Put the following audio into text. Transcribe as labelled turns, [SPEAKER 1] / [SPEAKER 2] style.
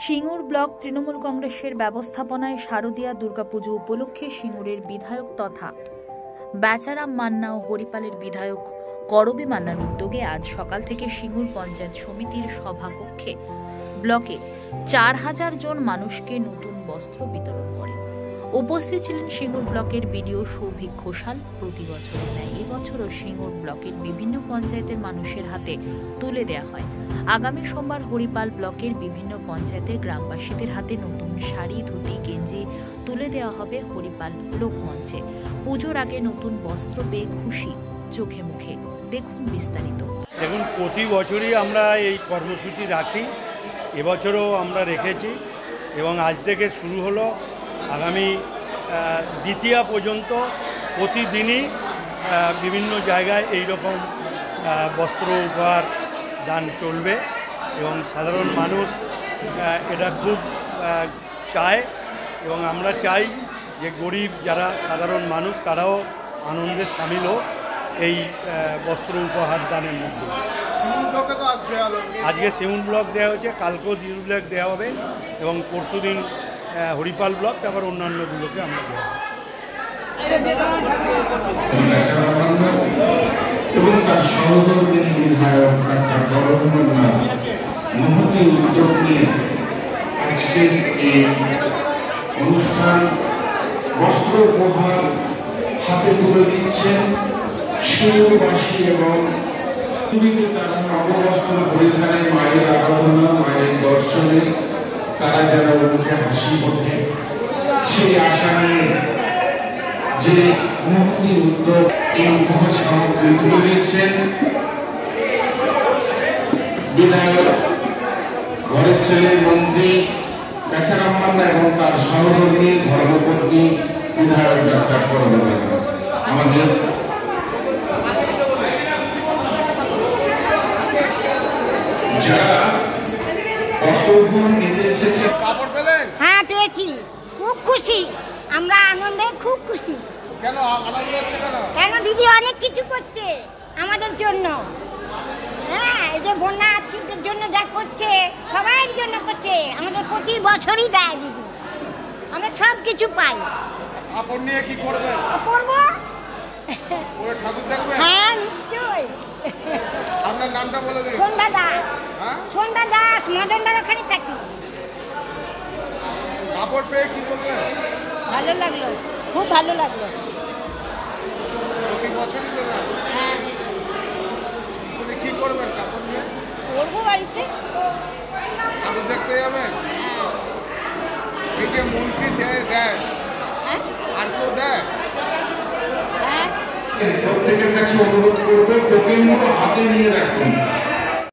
[SPEAKER 1] Singur block Trinamool কংগ্রেসের ব্যবস্থাপনায় শারদীয়া দুর্গাপুজো উপলক্ষে সিঙ্গুরের বিধায়ক তথা বেচারাম মান্না ও হরিপালের বিধায়ক করবী মান্নার উদ্যোগে আজ সকাল থেকে সিঙ্গুর পঞ্চায়েত সমিতির সভাকক্ষে ব্লকে ৪,০০০ জন মানুষকে নতুন বস্ত্র বিতরণ করেন। উপস্থিত ছিলেন সিঙ্গুর ব্লকের বিডিও সৌভিক ঘোষাল। প্রতি বছরের ন্যায় এবছরও সিঙ্গুর ব্লকের বিভিন্ন পঞ্চায়েতের মানুষের হাতে তুলে দেওয়া হয়। আগামী সোমবার হরিপাল ব্লকের বিভিন্ন পঞ্চায়েতের গ্রামবাসীদের হাতে নতুন শাড়ি, ধুতি, গেঞ্জি তুলে দেওয়া হবে হরিপাল লোকমঞ্চে। পুজোর আগে নতুন বস্ত্র পেয়ে খুশি চোখে মুখে। দেখুন বিস্তারিত।
[SPEAKER 2] দেখুন, প্রতি বছরই আমরা এই কর্মসূচি রাখি, এবছরও আমরা রেখেছি এবং আজ থেকে শুরু হলো। আগামী দ্বিতীয়া পর্যন্ত প্রতিদিনই বিভিন্ন জায়গায় এই রকম বস্ত্র উপহার দান চলবে এবং সাধারণ মানুষ এটা খুব চায় এবং আমরা চাই যে গরিব যারা সাধারণ মানুষ তারাও আনন্দে সামিল হোক এই বস্ত্র উপহার দানের মধ্যে। আজকে সিঙ্গুর ব্লক দেওয়া হয়েছে, কালকেও দিন ব্লক দেওয়া হবে এবং পরশুদিন হরিপাল ব্লক, তারপর অন্যান্যগুলোকে আমরা দেওয়া হবে।
[SPEAKER 3] এবং তার সহযোগী বিধায়ক মহতী উদ্যোগ নিয়ে আজকের এই অনুষ্ঠান বস্ত্র উপহার হাতে তুলে দিচ্ছেন সিঙ্গুরবাসী এবং তারা নববস্ত্র পরিধানে মায়ের আরাধনা, মায়ের দর্শনে তারা যারা মুখে হাসি ওঠে সেই আশা নিয়ে যে মহতী উদ্যোগ এই উপহার সামগ্রী তুলে দিচ্ছেন বিধায়ক, ঘরের ছেলে মন্ত্রী বেচারাম মান্না এবং তার সহধর্মী ধর্মপত্নী বিধায়ক ডাক্তার করবী মান্না। আমাদের যারা বস্ত্র উপহার নিতে এসেছে,
[SPEAKER 4] কাপড় পেলেন?
[SPEAKER 5] হ্যাঁ, পেয়েছি। খুব খুশি, আমরা আনন্দে খুব খুশি।
[SPEAKER 4] কেন আনন্দ হচ্ছে?
[SPEAKER 5] কেন দিদি অনেক কিছু করছে আমাদের জন্য। হ্যাঁ, এই যে বন্যা আর্থিকদের জন্য যা করছে, সবার জন্য করছে। আমাদের প্রতি বছরই দেয় দিদি, আমরা সব কিছু পাই।
[SPEAKER 4] কাপড় নিয়ে কি করবেন?
[SPEAKER 5] করবো,
[SPEAKER 4] ঠাকুর দেখবেন?
[SPEAKER 5] হ্যাঁ নিশ্চয়ই।
[SPEAKER 4] আপনার নামটা বলে দিন।
[SPEAKER 5] সন্ধ্যা দাস।
[SPEAKER 4] হ্যাঁ,
[SPEAKER 5] সন্ধ্যা দাস, মদনদার ওখানে থাকি।
[SPEAKER 4] কাপড় পেয়ে কি বলবেন?
[SPEAKER 5] ভালো লাগলো, খুব ভালো লাগলো।
[SPEAKER 4] প্রতি বছরই দেবেন?
[SPEAKER 5] হ্যাঁ।
[SPEAKER 4] কি করবেন কাপড় নিয়ে?
[SPEAKER 5] করবো বাড়িতে।
[SPEAKER 4] ঠাকুর দেখতে যাবেন?
[SPEAKER 5] হ্যাঁ।
[SPEAKER 4] এই যে মন্ত্রী দেয়,
[SPEAKER 5] হ্যাঁ,
[SPEAKER 4] আর কেউ দেয়?
[SPEAKER 5] হ্যাঁ।
[SPEAKER 3] প্রত্যেকের কাছে অনুরোধ করবো টোকেনগুলো হাতে নিয়ে রাখুন।